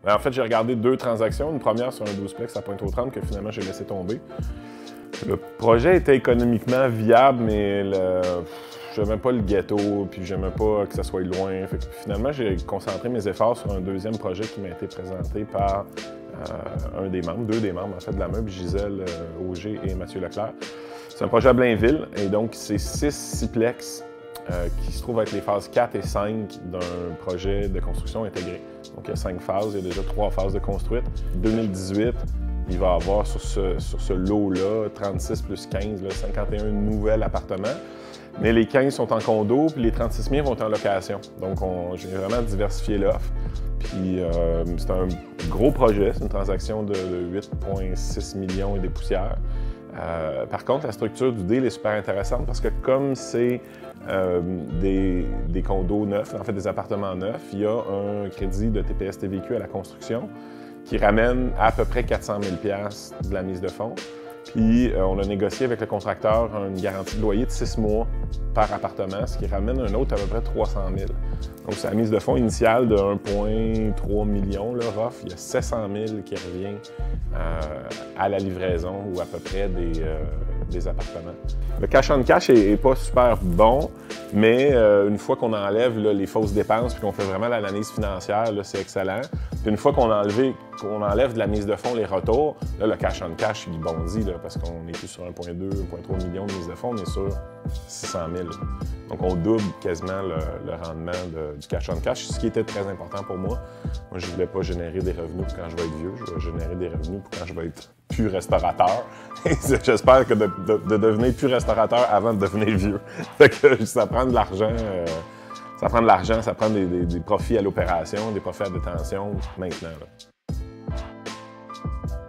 En fait, j'ai regardé 2 transactions. Une première sur un 12plex à Pointe-aux-Trembles que finalement j'ai laissé tomber. Le projet était économiquement viable, mais j'aimais pas le ghetto, puis j'aimais pas que ça soit loin. Fait que finalement, j'ai concentré mes efforts sur un deuxième projet qui m'a été présenté par un des membres, 2 des membres en fait de la meuble, Gisèle Auger et Mathieu Leclerc. C'est un projet à Blainville, et donc c'est 6 sixplex qui se trouvent être les phases 4 et 5 d'un projet de construction intégré. Donc il y a 5 phases, il y a déjà 3 phases de construite. 2018, il va y avoir sur ce lot-là, 36 plus 15, là, 51 nouveaux appartements. Mais les 15 sont en condo, puis les 36 000 vont être en location. Donc j'ai vraiment diversifié l'offre. Puis c'est un gros projet, c'est une transaction de 8,6 millions et des poussières. Par contre, la structure du deal est super intéressante parce que comme c'est des condos neufs, en fait des appartements neufs, il y a un crédit de TPS-TVQ à la construction qui ramène à peu près 400 000 $ de la mise de fonds. Puis on a négocié avec le contracteur une garantie de loyer de 6 mois par appartement, ce qui ramène un autre à peu près 300 000. Donc c'est la mise de fonds initiale de 1,3 million, là, rough. Il y a 700 000 qui revient à la livraison ou à peu près des appartements. Le cash on cash est pas super bon, mais une fois qu'on enlève là, les fausses dépenses puis qu'on fait vraiment l'analyse financière, c'est excellent. Puis une fois qu'on enlève de la mise de fonds les retours, là, le cash on cash il bondit là, parce qu'on n'est plus sur 1,2, 1,3 million de mise de fonds, on est sur 600 000. Donc on double quasiment le rendement du cash on cash, ce qui était très important pour moi. Moi, je ne voulais pas générer des revenus pour quand je vais être vieux, je vais générer des revenus pour quand je vais être plus restaurateur. J'espère que de devenir plus restaurateur avant de devenir vieux. Fait que ça prend de l'argent. Ça prend des profits à l'opération, des profits à détention maintenant. Là.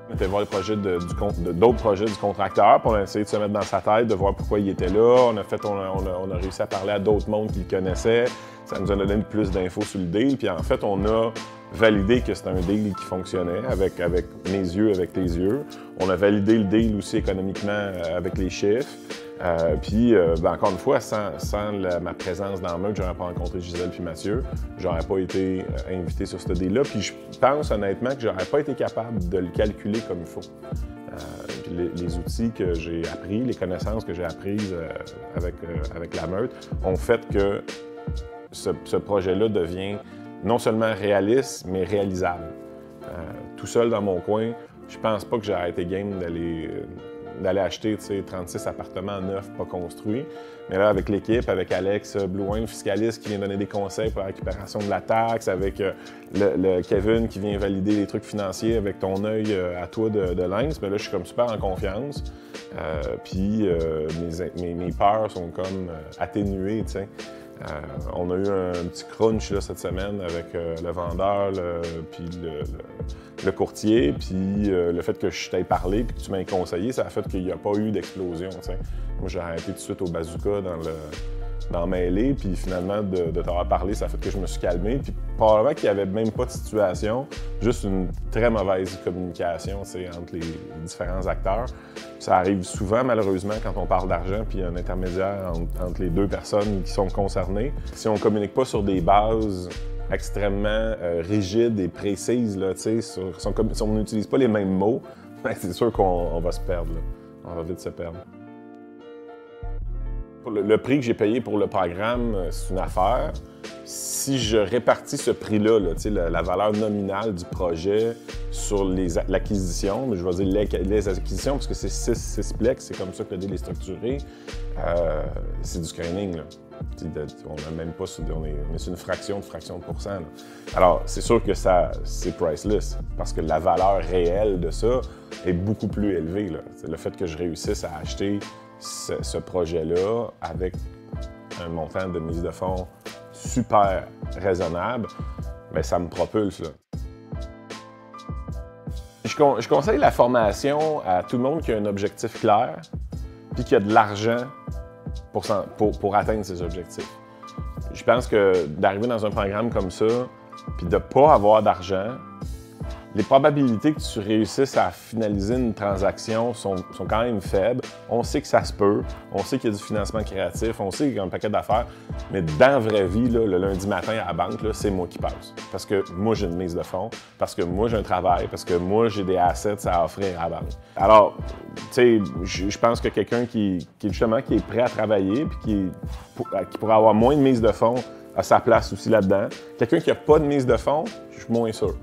On était voir les projets d'autres projets du contracteur, puis on a essayé de se mettre dans sa tête, de voir pourquoi il était là. On a réussi à parler à d'autres mondes qui le connaissaient. Ça nous a donné plus d'infos sur le deal. Puis en fait, on a validé que c'était un deal qui fonctionnait avec mes yeux, avec tes yeux. On a validé le deal aussi économiquement avec les chiffres. Puis, encore une fois, sans ma présence dans le meurtre, j'aurais pas rencontré Gisèle puis Mathieu. J'aurais pas été invité sur ce deal-là. Puis je pense honnêtement que j'aurais pas été capable de le calculer comme il faut. Les outils que j'ai appris, les connaissances que j'ai apprises avec la meute ont fait que ce projet-là devient non seulement réaliste, mais réalisable. Tout seul dans mon coin, je pense pas que j'aurais été game d'aller acheter 36 appartements neufs pas construits. Mais là, avec l'équipe, avec Alex Blouin, fiscaliste, qui vient donner des conseils pour la récupération de la taxe, avec le Kevin qui vient valider les trucs financiers avec ton œil à toi de lynx, mais là, je suis comme super en confiance. Puis mes peurs sont comme atténuées, tu sais. On a eu un petit crunch là, cette semaine avec le vendeur, puis le courtier, puis le fait que je t'aie parlé puis que tu m'aies conseillé, ça a fait qu'il n'y a pas eu d'explosion. Moi, j'ai arrêté tout de suite au bazooka dans mêlée, puis finalement, de t'avoir parlé, ça a fait que je me suis calmé. Puis probablement qu'il n'y avait même pas de situation, juste une très mauvaise communication entre les différents acteurs. Ça arrive souvent, malheureusement, quand on parle d'argent, puis il y a un intermédiaire entre les 2 personnes qui sont concernées. Si on ne communique pas sur des bases extrêmement rigides et précises, là, si on n'utilise pas les mêmes mots, c'est sûr qu'on va se perdre. Là. On va vite se perdre. Le prix que j'ai payé pour le programme, c'est une affaire. Si je répartis ce prix-là, la valeur nominale du projet sur l'acquisition, mais je vais dire les acquisitions, parce que c'est 6 sixplex, c'est comme ça que le deal est structuré, c'est du screening. Là. On n'a même pas sur une fraction de pourcent. Là. Alors, c'est sûr que c'est priceless, parce que la valeur réelle de ça est beaucoup plus élevée. Là. Le fait que je réussisse à acheter ce projet-là avec un montant de mise de fonds super raisonnable, bien, ça me propulse. Là. Je conseille la formation à tout le monde qui a un objectif clair puis qui a de l'argent pour atteindre ses objectifs. Je pense que d'arriver dans un programme comme ça puis de ne pas avoir d'argent, les probabilités que tu réussisses à finaliser une transaction sont quand même faibles. On sait que ça se peut, on sait qu'il y a du financement créatif, on sait qu'il y a un paquet d'affaires, mais dans la vraie vie, là, le lundi matin à la banque, c'est moi qui passe. Parce que moi, j'ai une mise de fonds, parce que moi, j'ai un travail, parce que moi, j'ai des assets à offrir à la banque. Alors, tu sais, je pense que quelqu'un qui est prêt à travailler puis qui pourrait avoir moins de mise de fonds a sa place aussi là-dedans. Quelqu'un qui n'a pas de mise de fonds, je suis moins sûr.